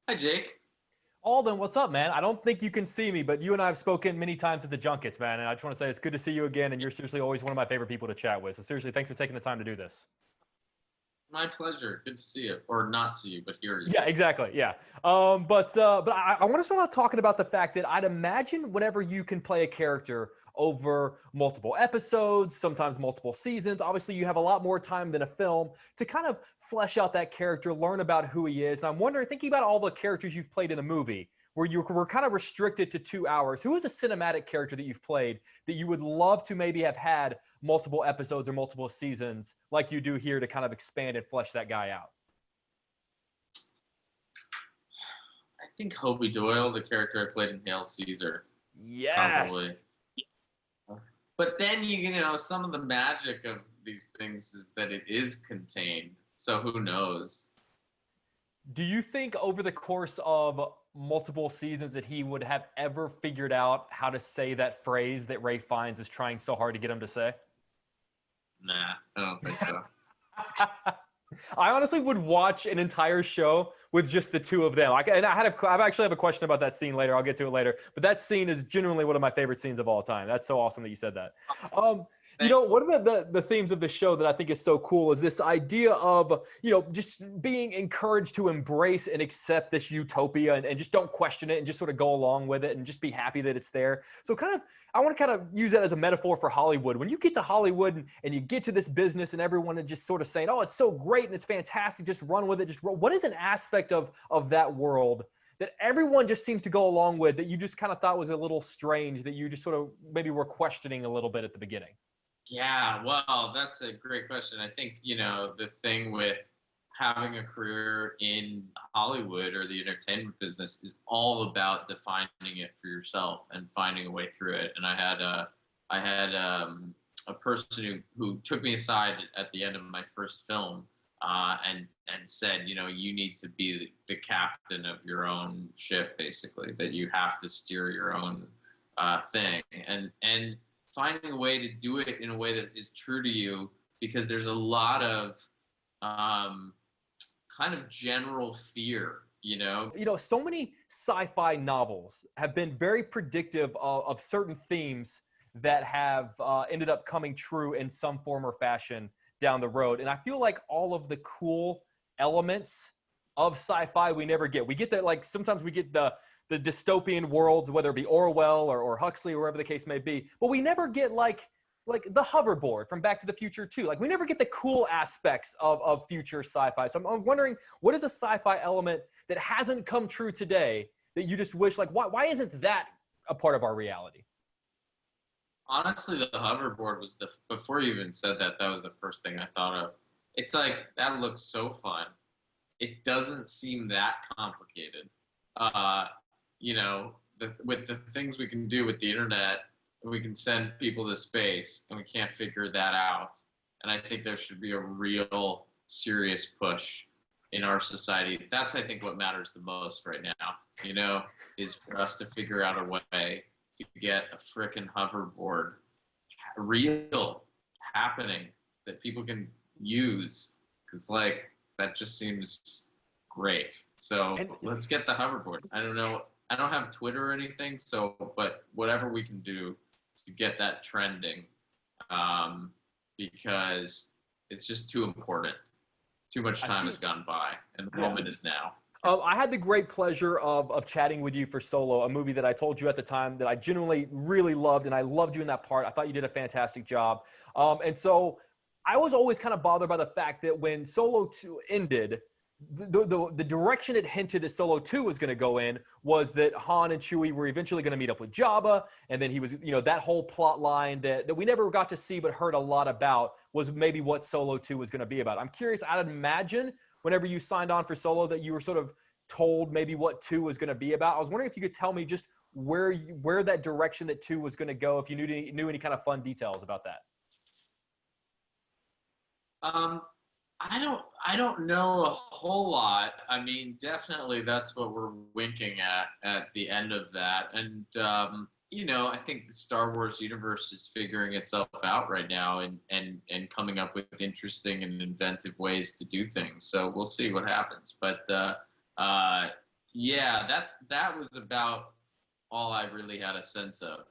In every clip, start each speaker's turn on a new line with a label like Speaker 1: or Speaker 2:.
Speaker 1: Hi, Jake.
Speaker 2: Alden, what's up, man? I don't think you can see me, but you and I have spoken many times at the junkets, man. And I just want to say it's good to see you again. And you're seriously always one of my favorite people to chat with. So seriously, thanks for taking the time to do this.
Speaker 1: My pleasure. Good to see you, or not see you, but hear you.
Speaker 2: Yeah, exactly. Yeah. But I want to start out talking about the fact that I'd imagine whenever you can play a character over multiple episodes, sometimes multiple seasons, obviously you have a lot more time than a film to kind of flesh out that character, learn about who he is. And I'm wondering, thinking about all the characters you've played in a movie, where you were kind of restricted to 2 hours, who is a cinematic character that you've played that you would love to maybe have had multiple episodes or multiple seasons like you do here to kind of expand and flesh that guy out?
Speaker 1: I think Hobie Doyle, the character I played in Hail Caesar, probably.
Speaker 2: Yes.
Speaker 1: But then you know some of the magic of these things is that it is contained. So who knows?
Speaker 2: Do you think over the course of multiple seasons that he would have ever figured out how to say that phrase that Ray Fiennes is trying so hard to get him to say?
Speaker 1: Nah, I don't think so.
Speaker 2: I honestly would watch an entire show with just the two of them. I actually have a question about that scene later. I'll get to it later. But that scene is genuinely one of my favorite scenes of all time. That's so awesome that you said that. Um, one of the themes of the show that I think is so cool is this idea of, just being encouraged to embrace and accept this utopia and just don't question it and just sort of go along with it and just be happy that it's there. So I want to kind of use that as a metaphor for Hollywood. When you get to Hollywood and you get to this business and everyone is just sort of saying, oh, it's so great and it's fantastic, just run with it. What is an aspect of that world that everyone just seems to go along with that you just kind of thought was a little strange, that you just sort of maybe were questioning a little bit at the beginning?
Speaker 1: Yeah, well, that's a great question. I think, the thing with having a career in Hollywood or the entertainment business is all about defining it for yourself and finding a way through it. And I had a person who took me aside at the end of my first film, and said, you need to be the captain of your own ship, basically, that you have to steer your own thing. And finding a way to do it in a way that is true to you, because there's a lot of kind of general fear,
Speaker 2: So many sci-fi novels have been very predictive of certain themes that have ended up coming true in some form or fashion down the road. And I feel like all of the cool elements of sci-fi we never get. We get that, like, sometimes we get the dystopian worlds, whether it be Orwell or Huxley or wherever the case may be, but we never get like the hoverboard from Back to the Future 2. Like, we never get the cool aspects of future sci-fi. So I'm wondering, what is a sci-fi element that hasn't come true today that you just wish, like, why isn't that a part of our reality?
Speaker 1: Honestly, the hoverboard was before you even said that, that was the first thing I thought of. It's like, that looks so fun. It doesn't seem that complicated. Uh, with the things we can do with the internet, we can send people to space, and we can't figure that out. And I think there should be a real serious push in our society. That's, I think, what matters the most right now, is for us to figure out a way to get a frickin' hoverboard real, happening, that people can use. Because, like, that just seems great. So
Speaker 2: And
Speaker 1: let's get the hoverboard. I don't know. I don't have Twitter or anything, but whatever we can do to get that trending, because it's just too important. Too much
Speaker 2: I
Speaker 1: time
Speaker 2: feel,
Speaker 1: has gone by, and the
Speaker 2: yeah.
Speaker 1: moment is now.
Speaker 2: I had the great pleasure of chatting with you for Solo, a movie that I told you at the time that I genuinely really loved, and I loved you in that part. I thought you did a fantastic job. And so I was always kind of bothered by the fact that when Solo 2 ended, the direction it hinted that Solo 2 was going to go in was that Han and Chewie were eventually going to meet up with Jabba, and then he was, that whole plot line that we never got to see but heard a lot about was maybe what Solo 2 was going to be about. I'm curious, I'd imagine whenever you signed on for Solo that you were sort of told maybe what 2 was going to be about. I was wondering if you could tell me just where that direction that 2 was going to go, if you knew any kind of fun details about that.
Speaker 1: Um, I don't know a whole lot. I mean, definitely that's what we're winking at the end of that. And I think the Star Wars universe is figuring itself out right now, and coming up with interesting and inventive ways to do things. So we'll see what happens. But Yeah, that was about all I really had a sense of.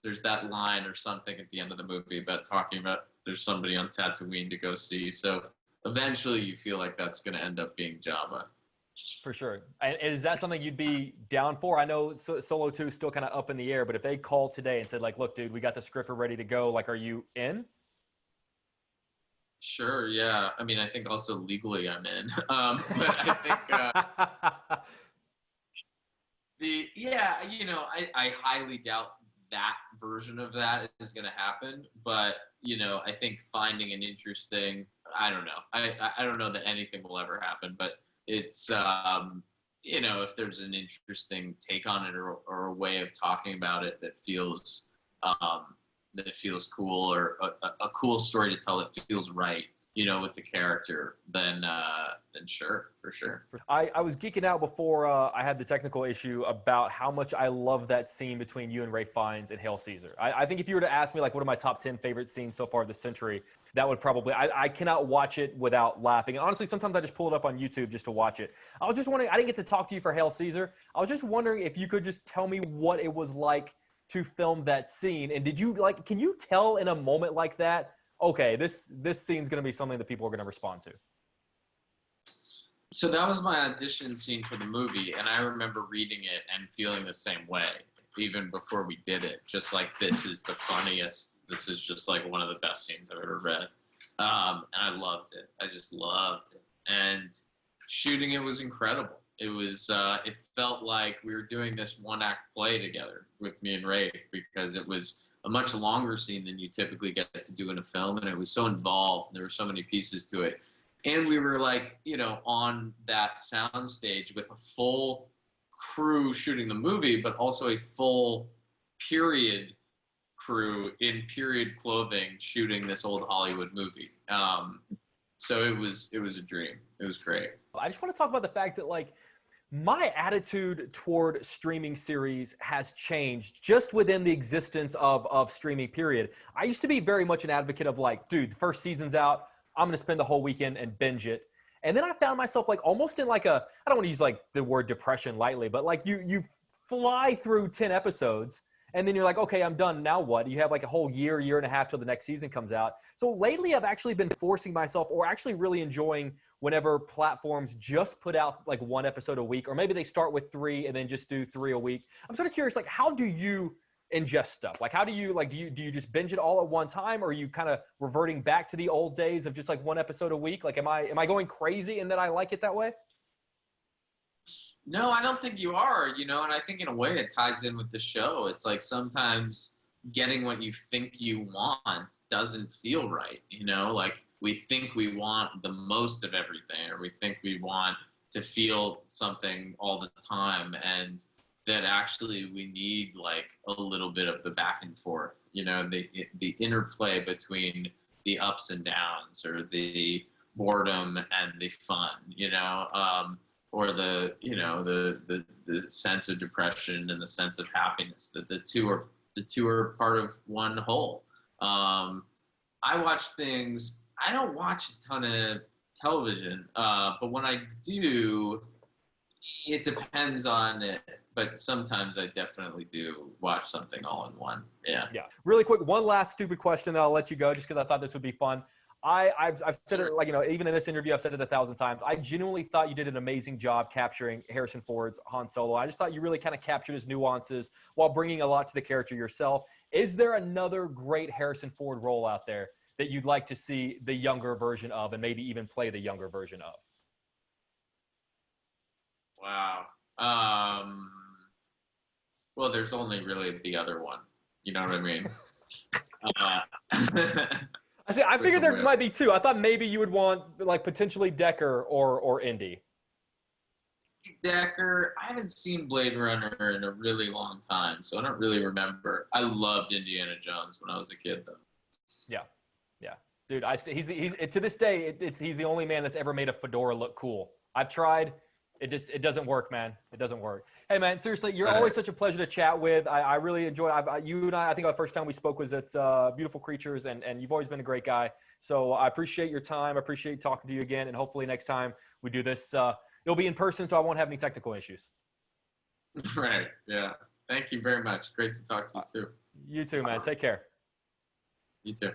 Speaker 1: There's that line or something at the end of the movie about talking about there's somebody on Tatooine to go see. So eventually, you feel like that's going to end up being Jabba.
Speaker 2: For sure. And is that something you'd be down for? I know Solo 2 is still kind of up in the air, but if they called today and said, like, look, dude, we got the script ready to go, like, are you in?
Speaker 1: Sure, yeah. I mean, I think also legally I'm in. But I think I highly doubt that version of that is going to happen. But I think finding an interesting, I don't know. I don't know that anything will ever happen, but it's if there's an interesting take on it or a way of talking about it um, that feels cool or a cool story to tell that feels right, with the character, then sure, for sure.
Speaker 2: I was geeking out before I had the technical issue about how much I love that scene between you and Ray Fiennes and Hail Caesar. I think if you were to ask me, like, what are my top 10 favorite scenes so far this century, that would probably, I cannot watch it without laughing. And honestly, sometimes I just pull it up on YouTube just to watch it. I was just wondering, I didn't get to talk to you for Hail Caesar. I was just wondering if you could just tell me what it was like to film that scene. And can you tell in a moment like that, okay, this scene's going to be something that people are going to respond to?
Speaker 1: So that was my audition scene for the movie, and I remember reading it and feeling the same way, even before we did it. Just like, this is the funniest. This is just like one of the best scenes I've ever read. And I loved it. I just loved it. And shooting it was incredible. It felt like we were doing this one-act play together with me and Rafe, because it was a much longer scene than you typically get to do in a film, and it was so involved. There were so many pieces to it. And we were like, on that sound stage with a full crew shooting the movie, but also a full period crew in period clothing shooting this old Hollywood movie. So it was a dream. It was great.
Speaker 2: I just want to talk about the fact that, like, my attitude toward streaming series has changed just within the existence of streaming, period. I used to be very much an advocate of, like, dude, the first season's out, I'm going to spend the whole weekend and binge it. And then I found myself, like, almost in like I don't want to use like the word depression lightly, but like you fly through 10 episodes and then you're like, okay, I'm done. Now what? You have like a whole year and a half till the next season comes out. So lately I've actually been forcing myself, or actually really enjoying whenever platforms just put out like one episode a week, or maybe they start with 3 and then just do 3 a week. I'm sort of curious, like, how do you ingest stuff? Like, how do you, like, do you just binge it all at one time, or are you kind of reverting back to the old days of just like one episode a week? Like, am I going crazy in that I like it that way?
Speaker 1: No, I don't think you are, and I think in a way it ties in with the show. It's like sometimes getting what you think you want doesn't feel right, like we think we want the most of everything, or we think we want to feel something all the time, and that actually we need like a little bit of the back and forth, the interplay between the ups and downs, or the boredom and the fun, or the sense of depression and the sense of happiness. That the two are part of one whole. I watch things. I don't watch a ton of television, but when I do, it depends on it. But sometimes I definitely do watch something all in one. Yeah.
Speaker 2: Yeah. Really quick, one last stupid question, then I'll let you go, just because I thought this would be fun. I've said it, like, even in this interview, I've said it 1,000 times. I genuinely thought you did an amazing job capturing Harrison Ford's Han Solo. I just thought you really kind of captured his nuances while bringing a lot to the character yourself. Is there another great Harrison Ford role out there that you'd like to see the younger version of, and maybe even play the younger version of?
Speaker 1: Wow. Well, there's only really the other one. You know what I mean?
Speaker 2: I figured there might be 2. I thought maybe you would want, like, potentially Decker or Indy.
Speaker 1: Decker. I haven't seen Blade Runner in a really long time, so I don't really remember. I loved Indiana Jones when I was a kid, though.
Speaker 2: Yeah, yeah, dude. He's to this day, he's the only man that's ever made a fedora look cool. I've tried. It doesn't work, man. It doesn't work. Hey, man, seriously, you're always such a pleasure to chat with. I really enjoy you and I think the first time we spoke was at Beautiful Creatures, and you've always been a great guy. So I appreciate your time. I appreciate talking to you again, and hopefully next time we do this It'll be in person, so I won't have any technical issues.
Speaker 1: Right. Yeah. Thank you very much. Great to talk to you too.
Speaker 2: You too, man. Take care.
Speaker 1: You too.